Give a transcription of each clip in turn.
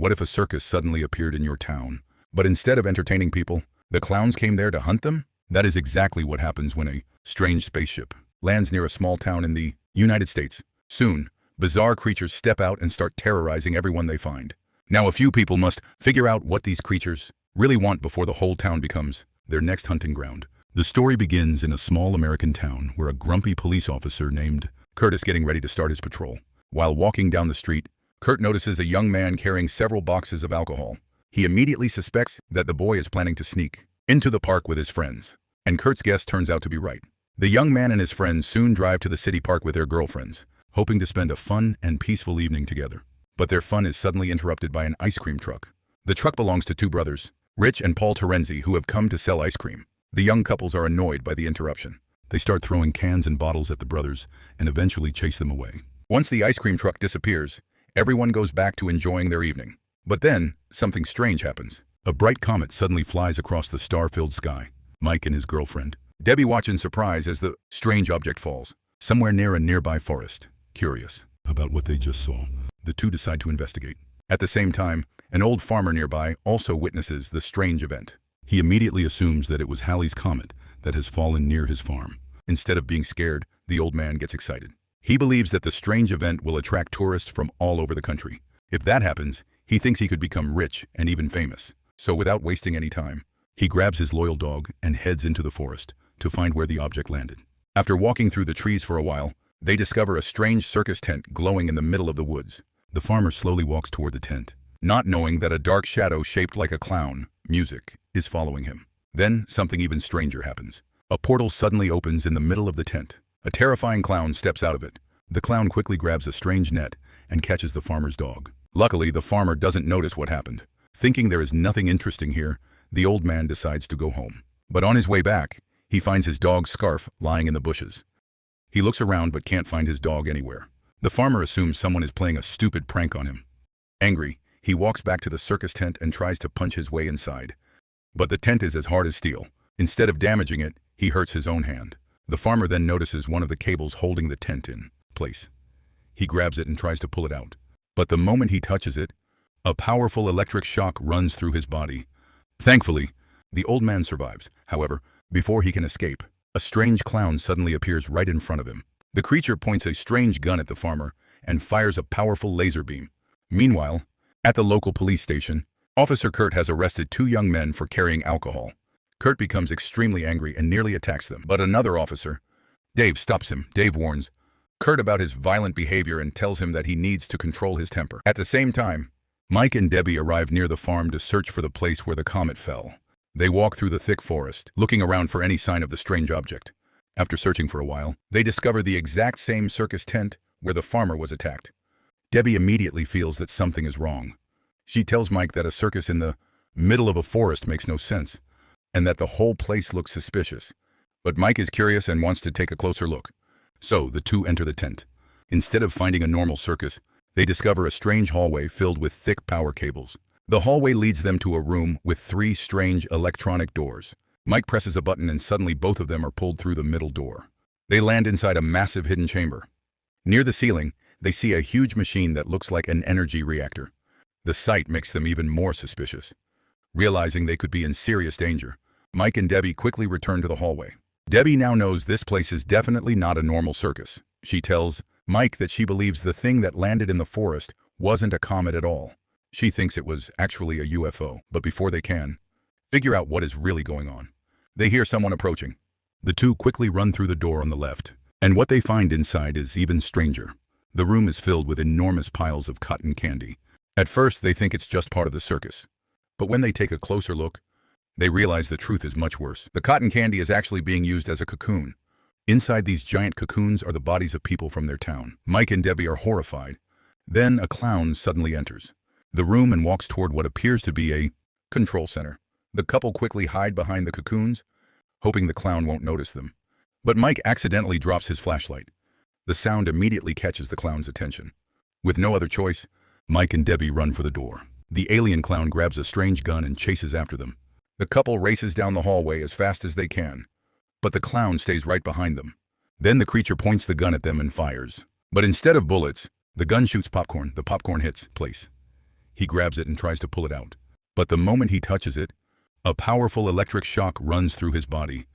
What if a circus suddenly appeared in your town? But instead of entertaining people, the clowns came there to hunt them? That is exactly what happens when a strange spaceship lands near a small town in the United States. Soon, bizarre creatures step out and start terrorizing everyone they find. Now a few people must figure out what these creatures really want before the whole town becomes their next hunting ground. The story begins in a small American town where a grumpy police officer named Kurt is getting ready to start his patrol. While walking down the street, Kurt notices a young man carrying several boxes of alcohol. He immediately suspects that the boy is planning to sneak into the park with his friends. And Kurt's guess turns out to be right. The young man and his friends soon drive to the city park with their girlfriends, hoping to spend a fun and peaceful evening together. But their fun is suddenly interrupted by an ice cream truck. The truck belongs to two brothers, Rich and Paul Terenzi, who have come to sell ice cream. The young couples are annoyed by the interruption. They start throwing cans and bottles at the brothers and eventually chase them away. Once the ice cream truck disappears, everyone goes back to enjoying their evening. But then, something strange happens. A bright comet suddenly flies across the star-filled sky. Mike and his girlfriend, Debbie, watch in surprise as the strange object falls somewhere near a nearby forest. Curious about what they just saw, the two decide to investigate. At the same time, an old farmer nearby also witnesses the strange event. He immediately assumes that it was Halley's Comet that has fallen near his farm. Instead of being scared, the old man gets excited. He believes that the strange event will attract tourists from all over the country. If that happens, he thinks he could become rich and even famous. So without wasting any time, he grabs his loyal dog and heads into the forest to find where the object landed. After walking through the trees for a while, they discover a strange circus tent glowing in the middle of the woods. The farmer slowly walks toward the tent, not knowing that a dark shadow shaped like a clown, music, is following him. Then something even stranger happens. A portal suddenly opens in the middle of the tent. A terrifying clown steps out of it. The clown quickly grabs a strange net and catches the farmer's dog. Luckily, the farmer doesn't notice what happened. Thinking there is nothing interesting here, the old man decides to go home. But on his way back, he finds his dog's scarf lying in the bushes. He looks around but can't find his dog anywhere. The farmer assumes someone is playing a stupid prank on him. Angry, he walks back to the circus tent and tries to punch his way inside. But the tent is as hard as steel. Instead of damaging it, he hurts his own hand. The farmer then notices one of the cables holding the tent in place. He grabs it and tries to pull it out. But the moment he touches it, a powerful electric shock runs through his body. Thankfully, the old man survives. However, before he can escape, a strange clown suddenly appears right in front of him. The creature points a strange gun at the farmer and fires a powerful laser beam. Meanwhile, at the local police station, Officer Kurt has arrested two young men for carrying alcohol. Kurt becomes extremely angry and nearly attacks them. But another officer, Dave, stops him. Dave warns Kurt about his violent behavior and tells him that he needs to control his temper. At the same time, Mike and Debbie arrive near the farm to search for the place where the comet fell. They walk through the thick forest, looking around for any sign of the strange object. After searching for a while, they discover the exact same circus tent where the farmer was attacked. Debbie immediately feels that something is wrong. She tells Mike that a circus in the middle of a forest makes no sense, and that the whole place looks suspicious. But Mike is curious and wants to take a closer look. So the two enter the tent. Instead of finding a normal circus, they discover a strange hallway filled with thick power cables. The hallway leads them to a room with three strange electronic doors. Mike presses a button and suddenly both of them are pulled through the middle door. They land inside a massive hidden chamber. Near the ceiling, they see a huge machine that looks like an energy reactor. The sight makes them even more suspicious. Realizing they could be in serious danger, Mike and Debbie quickly return to the hallway. Debbie now knows this place is definitely not a normal circus. She tells Mike that she believes the thing that landed in the forest wasn't a comet at all. She thinks it was actually a UFO, but before they can figure out what is really going on, they hear someone approaching. The two quickly run through the door on the left, and what they find inside is even stranger. The room is filled with enormous piles of cotton candy. At first, they think it's just part of the circus, but when they take a closer look, they realize the truth is much worse. The cotton candy is actually being used as a cocoon. Inside these giant cocoons are the bodies of people from their town. Mike and Debbie are horrified. Then a clown suddenly enters the room and walks toward what appears to be a control center. The couple quickly hide behind the cocoons, hoping the clown won't notice them. But Mike accidentally drops his flashlight. The sound immediately catches the clown's attention. With no other choice, Mike and Debbie run for the door. The alien clown grabs a strange gun and chases after them. The couple races down the hallway as fast as they can, but the clown stays right behind them. Then the creature points the gun at them and fires. But instead of bullets, the gun shoots popcorn. The popcorn hits place. He grabs it and tries to pull it out. But the moment he touches it, a powerful electric shock runs through his body.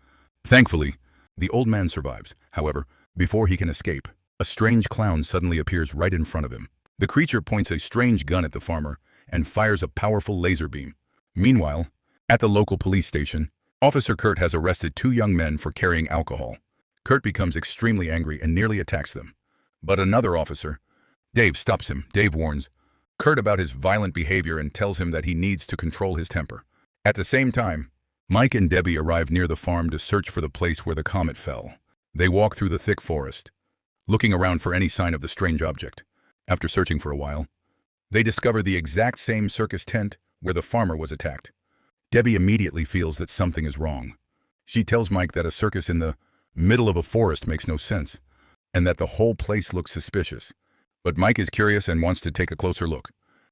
Thankfully, the old man survives. However, before he can escape, a strange clown suddenly appears right in front of him. The creature points a strange gun at the farmer and fires a powerful laser beam. Meanwhile, at the local police station, Officer Kurt has arrested 2 young men for carrying alcohol. Kurt becomes extremely angry and nearly attacks them. But another officer, Dave, stops him. Dave warns Kurt about his violent behavior and tells him that he needs to control his temper. At the same time, Mike and Debbie arrive near the farm to search for the place where the comet fell. They walk through the thick forest, looking around for any sign of the strange object. After searching for a while, they discover the exact same circus tent where the farmer was attacked. Debbie immediately feels that something is wrong. She tells Mike that a circus in the middle of a forest makes no sense, and that the whole place looks suspicious. But Mike is curious and wants to take a closer look.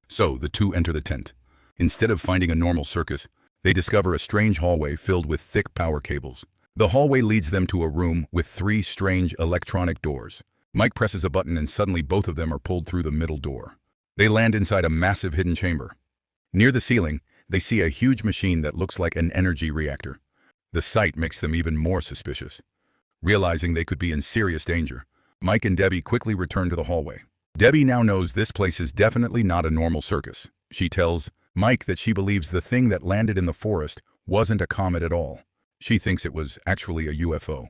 So the two enter the tent. Instead of finding a normal circus, they discover a strange hallway filled with thick power cables. The hallway leads them to a room with 3 strange electronic doors. Mike presses a button and suddenly both of them are pulled through the middle door. They land inside a massive hidden chamber. Near the ceiling, they see a huge machine that looks like an energy reactor. The sight makes them even more suspicious. Realizing they could be in serious danger, Mike and Debbie quickly return to the hallway. Debbie now knows this place is definitely not a normal circus. She tells Mike that she believes the thing that landed in the forest wasn't a comet at all. She thinks it was actually a UFO.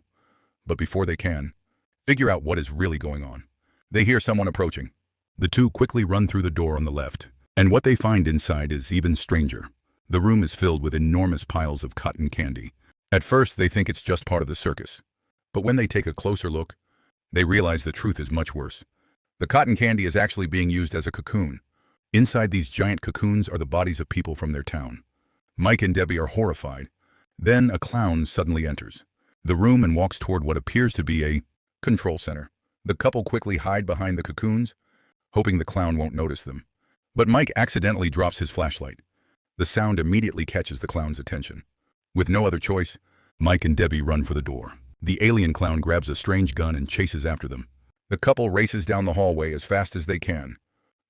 But before they can figure out what is really going on, they hear someone approaching. The two quickly run through the door on the left, and what they find inside is even stranger. The room is filled with enormous piles of cotton candy. At first, they think it's just part of the circus. But when they take a closer look, they realize the truth is much worse. The cotton candy is actually being used as a cocoon. Inside these giant cocoons are the bodies of people from their town. Mike and Debbie are horrified. Then a clown suddenly enters the room and walks toward what appears to be a control center. The couple quickly hide behind the cocoons, hoping the clown won't notice them. But Mike accidentally drops his flashlight. The sound immediately catches the clown's attention. With no other choice, Mike and Debbie run for the door. The alien clown grabs a strange gun and chases after them. The couple races down the hallway as fast as they can,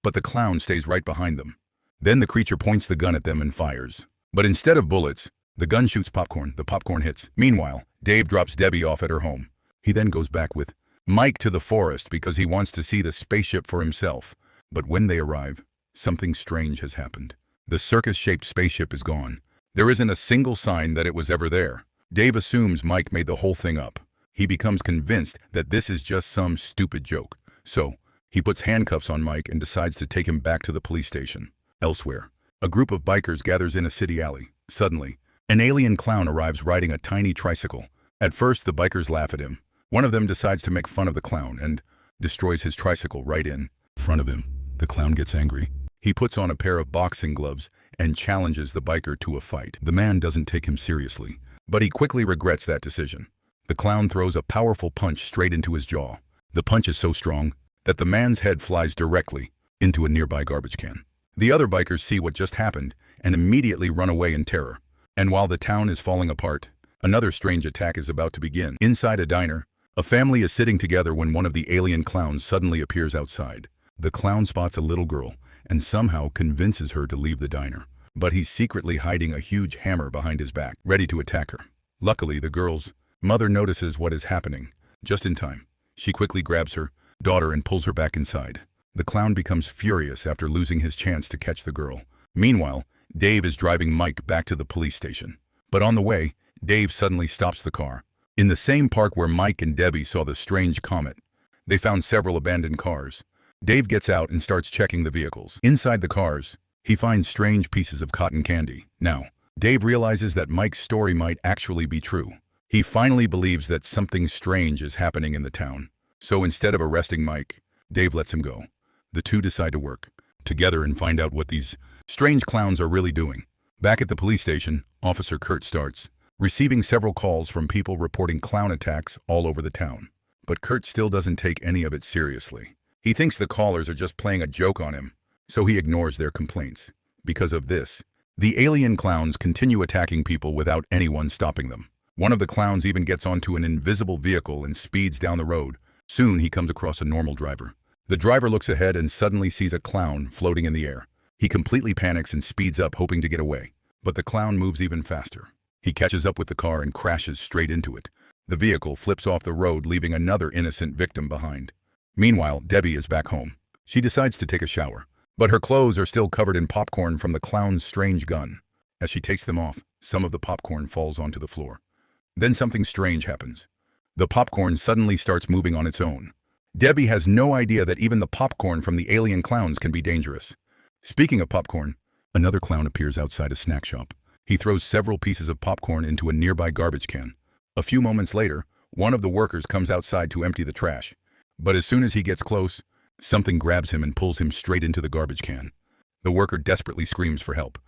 but the clown stays right behind them. Then the creature points the gun at them and fires. But instead of bullets, the gun shoots popcorn. The popcorn hits. Meanwhile, Dave drops Debbie off at her home. He then goes back with Mike to the forest because he wants to see the spaceship for himself. But when they arrive, something strange has happened. The circus-shaped spaceship is gone. There isn't a single sign that it was ever there. Dave assumes Mike made the whole thing up. He becomes convinced that this is just some stupid joke. So, he puts handcuffs on Mike and decides to take him back to the police station. Elsewhere, a group of bikers gathers in a city alley. Suddenly, an alien clown arrives riding a tiny tricycle. At first, the bikers laugh at him. One of them decides to make fun of the clown and destroys his tricycle right in front of him. The clown gets angry. He puts on a pair of boxing gloves and challenges the biker to a fight. The man doesn't take him seriously, but he quickly regrets that decision. The clown throws a powerful punch straight into his jaw. The punch is so strong that the man's head flies directly into a nearby garbage can. The other bikers see what just happened and immediately run away in terror. And while the town is falling apart, another strange attack is about to begin. Inside a diner, a family is sitting together when one of the alien clowns suddenly appears outside. The clown spots a little girl and somehow convinces her to leave the diner. But he's secretly hiding a huge hammer behind his back, ready to attack her. Luckily, the girl's mother notices what is happening. Just in time, she quickly grabs her daughter and pulls her back inside. The clown becomes furious after losing his chance to catch the girl. Meanwhile, Dave is driving Mike back to the police station. But on the way, Dave suddenly stops the car. In the same park where Mike and Debbie saw the strange comet, they found several abandoned cars. Dave gets out and starts checking the vehicles. Inside the cars, he finds strange pieces of cotton candy. Now, Dave realizes that Mike's story might actually be true. He finally believes that something strange is happening in the town. So instead of arresting Mike, Dave lets him go. The two decide to work together and find out what these strange clowns are really doing. Back at the police station, Officer Kurt starts receiving several calls from people reporting clown attacks all over the town. But Kurt still doesn't take any of it seriously. He thinks the callers are just playing a joke on him, so he ignores their complaints. Because of this, the alien clowns continue attacking people without anyone stopping them. One of the clowns even gets onto an invisible vehicle and speeds down the road. Soon he comes across a normal driver. The driver looks ahead and suddenly sees a clown floating in the air. He completely panics and speeds up, hoping to get away. But the clown moves even faster. He catches up with the car and crashes straight into it. The vehicle flips off the road, leaving another innocent victim behind. Meanwhile, Debbie is back home. She decides to take a shower, but her clothes are still covered in popcorn from the clown's strange gun. As she takes them off, some of the popcorn falls onto the floor. Then something strange happens. The popcorn suddenly starts moving on its own. Debbie has no idea that even the popcorn from the alien clowns can be dangerous. Speaking of popcorn, another clown appears outside a snack shop. He throws several pieces of popcorn into a nearby garbage can. A few moments later, one of the workers comes outside to empty the trash. But as soon as he gets close, something grabs him and pulls him straight into the garbage can. The worker desperately screams for help,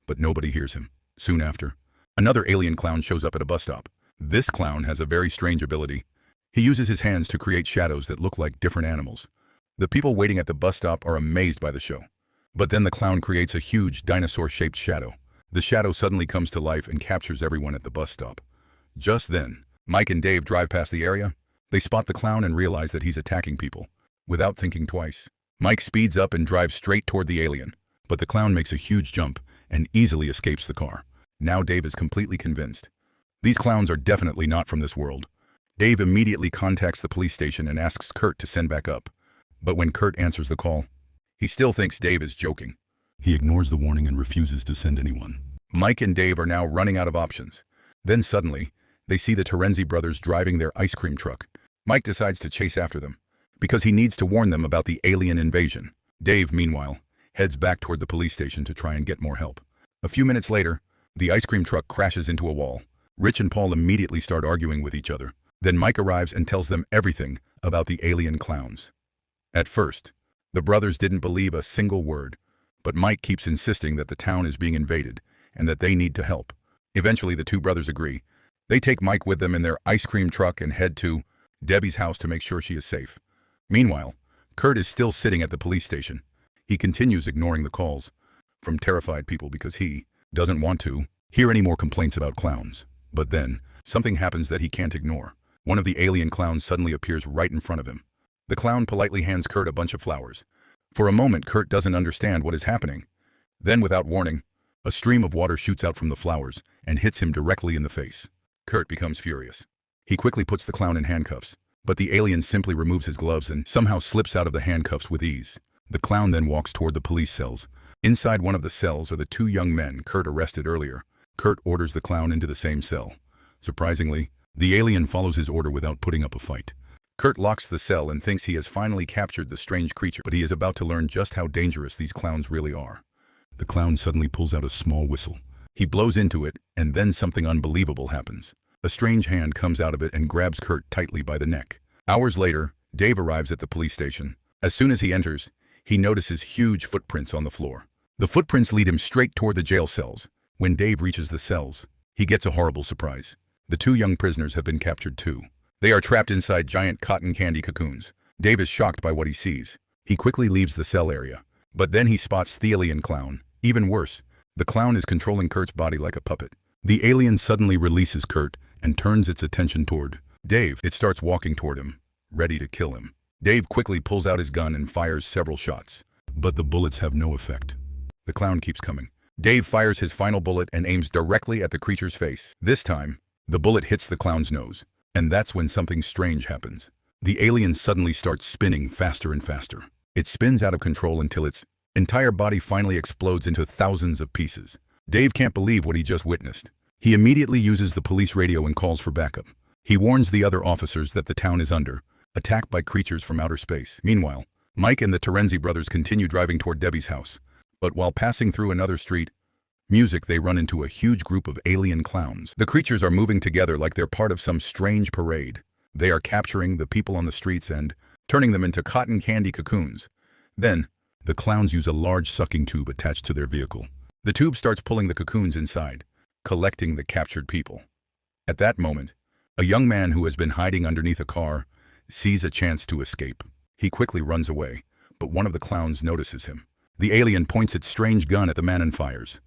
but nobody hears him. Soon after, another alien clown shows up at a bus stop. This clown has a very strange ability. He uses his hands to create shadows that look like different animals. The people waiting at the bus stop are amazed by the show. But then the clown creates a huge dinosaur-shaped shadow. The shadow suddenly comes to life and captures everyone at the bus stop. Just then, Mike and Dave drive past the area. They spot the clown and realize that he's attacking people. Without thinking twice, Mike speeds up and drives straight toward the alien. But the clown makes a huge jump and easily escapes the car. Now Dave is completely convinced. These clowns are definitely not from this world. Dave immediately contacts the police station and asks Kurt to send back up. But when Kurt answers the call, he still thinks Dave is joking. He ignores the warning and refuses to send anyone. Mike and Dave are now running out of options. Then suddenly, they see the Terenzi brothers driving their ice cream truck. Mike decides to chase after them, because he needs to warn them about the alien invasion. Dave, meanwhile, heads back toward the police station to try and get more help. A few minutes later, the ice cream truck crashes into a wall. Rich and Paul immediately start arguing with each other. Then Mike arrives and tells them everything about the alien clowns. At first, the brothers didn't believe a single word, but Mike keeps insisting that the town is being invaded and that they need to help. Eventually, the two brothers agree. They take Mike with them in their ice cream truck and head to Debbie's house to make sure she is safe. Meanwhile, Kurt is still sitting at the police station. He continues ignoring the calls from terrified people because he doesn't want to hear any more complaints about clowns. But then, something happens that he can't ignore. One of the alien clowns suddenly appears right in front of him. The clown politely hands Kurt a bunch of flowers. For a moment, Kurt doesn't understand what is happening. Then, without warning, a stream of water shoots out from the flowers and hits him directly in the face. Kurt becomes furious. He quickly puts the clown in handcuffs, but the alien simply removes his gloves and somehow slips out of the handcuffs with ease. The clown then walks toward the police cells. Inside one of the cells are the two young men Kurt arrested earlier. Kurt orders the clown into the same cell. Surprisingly, the alien follows his order without putting up a fight. Kurt locks the cell and thinks he has finally captured the strange creature, but he is about to learn just how dangerous these clowns really are. The clown suddenly pulls out a small whistle. He blows into it, and then something unbelievable happens. A strange hand comes out of it and grabs Kurt tightly by the neck. Hours later, Dave arrives at the police station. As soon as he enters, he notices huge footprints on the floor. The footprints lead him straight toward the jail cells. When Dave reaches the cells, he gets a horrible surprise. The two young prisoners have been captured too. They are trapped inside giant cotton candy cocoons. Dave is shocked by what he sees. He quickly leaves the cell area. But then he spots the alien clown. Even worse, the clown is controlling Kurt's body like a puppet. The alien suddenly releases Kurt and turns its attention toward Dave. It starts walking toward him, ready to kill him. Dave quickly pulls out his gun and fires several shots. But the bullets have no effect. The clown keeps coming. Dave fires his final bullet and aims directly at the creature's face. This time, the bullet hits the clown's nose. And that's when something strange happens. The alien suddenly starts spinning faster and faster. It spins out of control until its entire body finally explodes into thousands of pieces. Dave can't believe what he just witnessed. He immediately uses the police radio and calls for backup. He warns the other officers that the town is under attack by creatures from outer space. Meanwhile, Mike and the Terenzi brothers continue driving toward Debbie's house. But while passing through another street, they run into a huge group of alien clowns. The creatures are moving together like they're part of some strange parade. They are capturing the people on the streets and turning them into cotton candy cocoons. Then, the clowns use a large sucking tube attached to their vehicle. The tube starts pulling the cocoons inside, collecting the captured people. At that moment, a young man who has been hiding underneath a car sees a chance to escape. He quickly runs away, but one of the clowns notices him. The alien points its strange gun at the man and fires.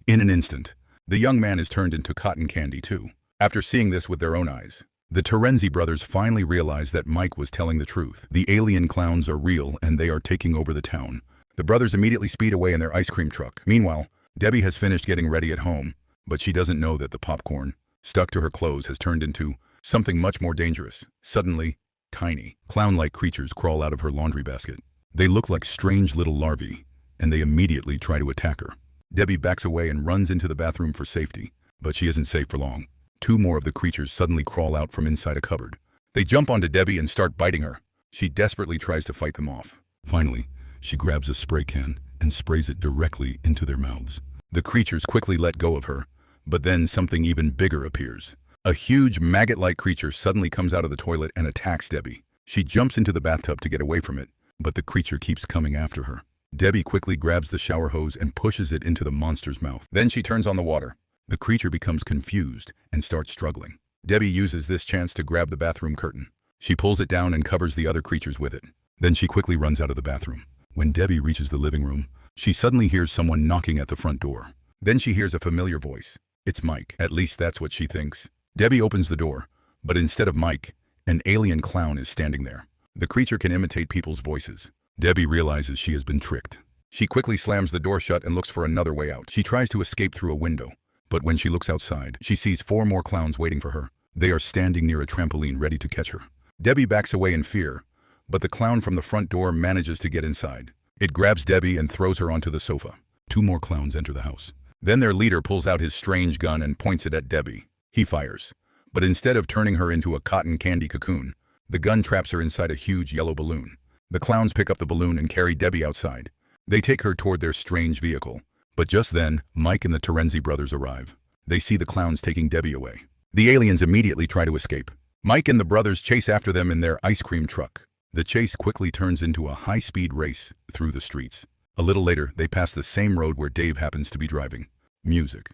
In an instant, the young man is turned into cotton candy too. After seeing this with their own eyes, the Terenzi brothers finally realize that Mike was telling the truth. The alien clowns are real and they are taking over the town. The brothers immediately speed away in their ice cream truck. Meanwhile, Debbie has finished getting ready at home, but she doesn't know that the popcorn stuck to her clothes has turned into something much more dangerous. Suddenly, tiny, clown-like creatures crawl out of her laundry basket. They look like strange little larvae, and they immediately try to attack her. Debbie backs away and runs into the bathroom for safety, but she isn't safe for long. Two more of the creatures suddenly crawl out from inside a cupboard. They jump onto Debbie and start biting her. She desperately tries to fight them off. Finally, she grabs a spray can and sprays it directly into their mouths. The creatures quickly let go of her, but then something even bigger appears. A huge maggot-like creature suddenly comes out of the toilet and attacks Debbie. She jumps into the bathtub to get away from it, but the creature keeps coming after her. Debbie quickly grabs the shower hose and pushes it into the monster's mouth. Then she turns on the water. The creature becomes confused and starts struggling. Debbie uses this chance to grab the bathroom curtain. She pulls it down and covers the other creatures with it. Then she quickly runs out of the bathroom. When Debbie reaches the living room, she suddenly hears someone knocking at the front door. Then she hears a familiar voice. It's Mike. At least that's what she thinks. Debbie opens the door, but instead of Mike, an alien clown is standing there. The creature can imitate people's voices. Debbie realizes she has been tricked. She quickly slams the door shut and looks for another way out. She tries to escape through a window, but when she looks outside, she sees 4 more clowns waiting for her. They are standing near a trampoline ready to catch her. Debbie backs away in fear, but the clown from the front door manages to get inside. It grabs Debbie and throws her onto the sofa. 2 more clowns enter the house. Then their leader pulls out his strange gun and points it at Debbie. He fires, but instead of turning her into a cotton candy cocoon, the gun traps her inside a huge yellow balloon. The clowns pick up the balloon and carry Debbie outside. They take her toward their strange vehicle. But just then, Mike and the Terenzi brothers arrive. They see the clowns taking Debbie away. The aliens immediately try to escape. Mike and the brothers chase after them in their ice cream truck. The chase quickly turns into a high-speed race through the streets. A little later, they pass the same road where Dave happens to be driving. Music.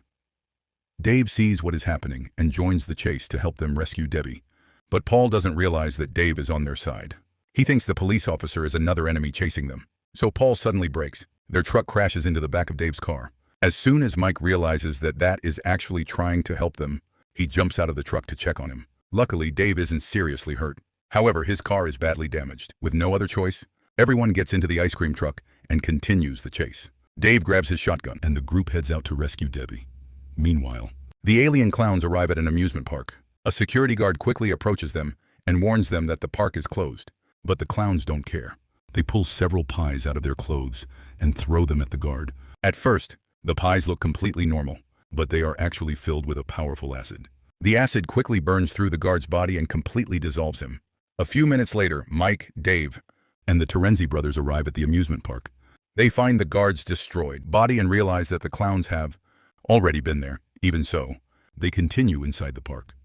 Dave sees what is happening and joins the chase to help them rescue Debbie. But Paul doesn't realize that Dave is on their side. He thinks the police officer is another enemy chasing them. So Paul suddenly brakes. Their truck crashes into the back of Dave's car. As soon as Mike realizes that that is actually trying to help them, he jumps out of the truck to check on him. Luckily, Dave isn't seriously hurt. However, his car is badly damaged. With no other choice, everyone gets into the ice cream truck and continues the chase. Dave grabs his shotgun, and the group heads out to rescue Debbie. Meanwhile, the alien clowns arrive at an amusement park. A security guard quickly approaches them and warns them that the park is closed. But the clowns don't care. They pull several pies out of their clothes and throw them at the guard. At first, the pies look completely normal, but they are actually filled with a powerful acid. The acid quickly burns through the guard's body and completely dissolves him. A few minutes later, Mike, Dave, and the Terenzi brothers arrive at the amusement park. They find the guard's destroyed body and realize that the clowns have already been there. Even so, they continue inside the park.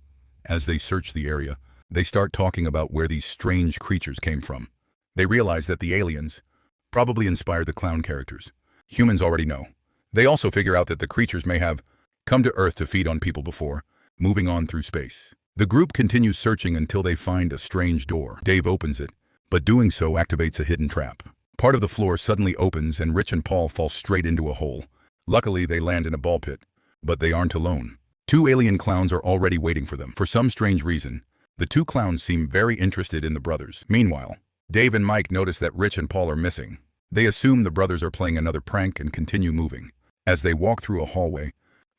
As they search the area, they start talking about where these strange creatures came from. They realize that the aliens probably inspired the clown characters. Humans already know. They also figure out that the creatures may have come to Earth to feed on people before, moving on through space. The group continues searching until they find a strange door. Dave opens it, but doing so activates a hidden trap. Part of the floor suddenly opens and Rich and Paul fall straight into a hole. Luckily, they land in a ball pit, but they aren't alone. 2 alien clowns are already waiting for them. For some strange reason, the 2 clowns seem very interested in the brothers. Meanwhile, Dave and Mike notice that Rich and Paul are missing. They assume the brothers are playing another prank and continue moving. As they walk through a hallway,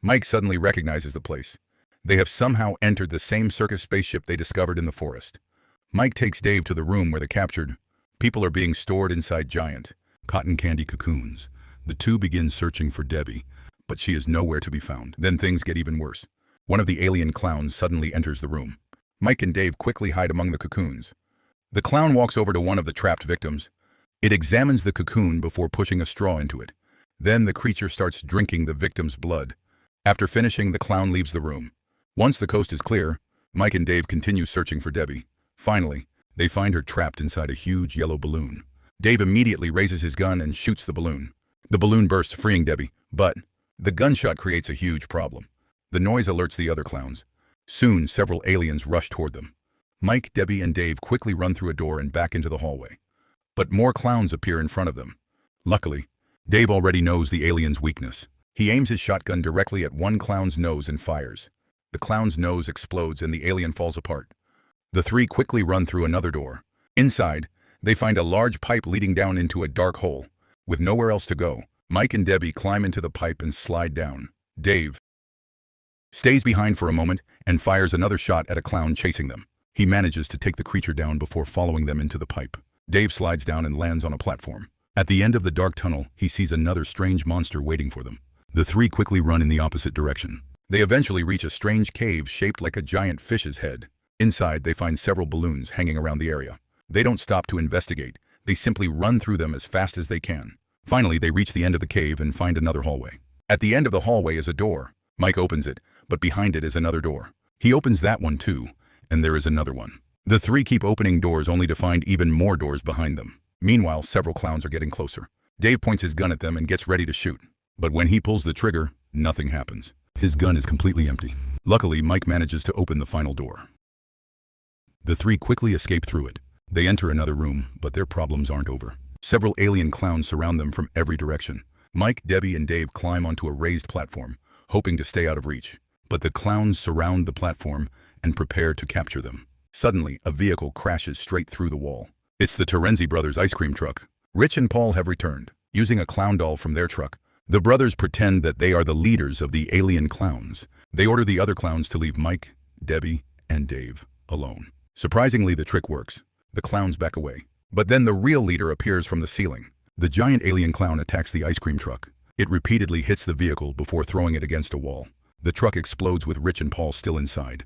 Mike suddenly recognizes the place. They have somehow entered the same circus spaceship they discovered in the forest. Mike takes Dave to the room where the captured people are being stored inside giant cotton candy cocoons. The 2 begin searching for Debbie, but she is nowhere to be found. Then things get even worse. One of the alien clowns suddenly enters the room. Mike and Dave quickly hide among the cocoons. The clown walks over to one of the trapped victims. It examines the cocoon before pushing a straw into it. Then the creature starts drinking the victim's blood. After finishing, the clown leaves the room. Once the coast is clear, Mike and Dave continue searching for Debbie. Finally, they find her trapped inside a huge yellow balloon. Dave immediately raises his gun and shoots the balloon. The balloon bursts, freeing Debbie, but the gunshot creates a huge problem. The noise alerts the other clowns. Soon, several aliens rush toward them. Mike, Debbie, and Dave quickly run through a door and back into the hallway. But more clowns appear in front of them. Luckily, Dave already knows the alien's weakness. He aims his shotgun directly at one clown's nose and fires. The clown's nose explodes and the alien falls apart. The 3 quickly run through another door. Inside, they find a large pipe leading down into a dark hole. With nowhere else to go, Mike and Debbie climb into the pipe and slide down. Dave stays behind for a moment and fires another shot at a clown chasing them. He manages to take the creature down before following them into the pipe. Dave slides down and lands on a platform. At the end of the dark tunnel, he sees another strange monster waiting for them. The three quickly run in the opposite direction. They eventually reach a strange cave shaped like a giant fish's head. Inside, they find several balloons hanging around the area. They don't stop to investigate. They simply run through them as fast as they can. Finally, they reach the end of the cave and find another hallway. At the end of the hallway is a door. Mike opens it, but behind it is another door. He opens that one too, and there is another one. The three keep opening doors only to find even more doors behind them. Meanwhile, several clowns are getting closer. Dave points his gun at them and gets ready to shoot. But when he pulls the trigger, nothing happens. His gun is completely empty. Luckily, Mike manages to open the final door. The three quickly escape through it. They enter another room, but their problems aren't over. Several alien clowns surround them from every direction. Mike, Debbie, and Dave climb onto a raised platform, hoping to stay out of reach. But the clowns surround the platform and prepare to capture them. Suddenly, a vehicle crashes straight through the wall. It's the Terenzi brothers' ice cream truck. Rich and Paul have returned. Using a clown doll from their truck, the brothers pretend that they are the leaders of the alien clowns. They order the other clowns to leave Mike, Debbie, and Dave alone. Surprisingly, the trick works. The clowns back away. But then the real leader appears from the ceiling. The giant alien clown attacks the ice cream truck. It repeatedly hits the vehicle before throwing it against a wall. The truck explodes with Rich and Paul still inside.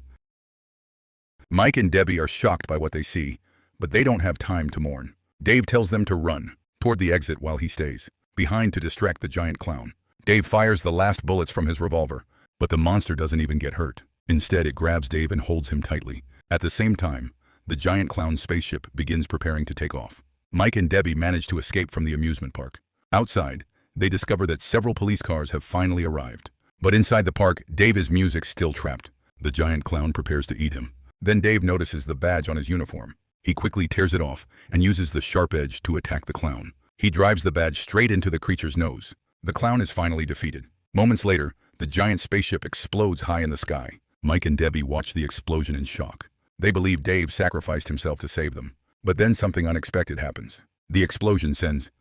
Mike and Debbie are shocked by what they see, but they don't have time to mourn. Dave tells them to run toward the exit while he stays behind to distract the giant clown. Dave fires the last bullets from his revolver, but the monster doesn't even get hurt. Instead, it grabs Dave and holds him tightly. At the same time, the giant clown spaceship begins preparing to take off. Mike and Debbie manage to escape from the amusement park. Outside, they discover that several police cars have finally arrived. But inside the park, Dave is music still trapped. The giant clown prepares to eat him. Then Dave notices the badge on his uniform. He quickly tears it off and uses the sharp edge to attack the clown. He drives the badge straight into the creature's nose. The clown is finally defeated. Moments later, the giant spaceship explodes high in the sky. Mike and Debbie watch the explosion in shock. They believe Dave sacrificed himself to save them. But then something unexpected happens. The explosion sends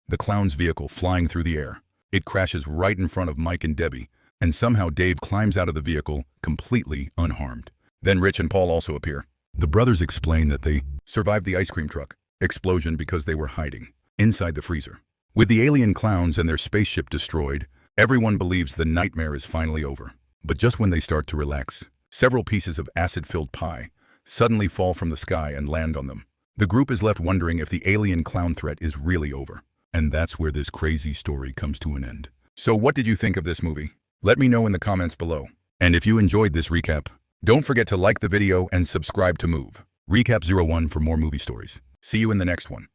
the clown's vehicle flying through the air. It crashes right in front of Mike and Debbie, and somehow Dave climbs out of the vehicle completely unharmed. Then Rich and Paul also appear. The brothers explain that they survived the ice cream truck explosion because they were hiding inside the freezer. With the alien clowns and their spaceship destroyed, everyone believes the nightmare is finally over. But just when they start to relax, several pieces of acid-filled pie suddenly fall from the sky and land on them. The group is left wondering if the alien clown threat is really over. And that's where this crazy story comes to an end. So what did you think of this movie? Let me know in the comments below. And if you enjoyed this recap, don't forget to like the video and subscribe to Move Recap 01 for more movie stories. See you in the next one.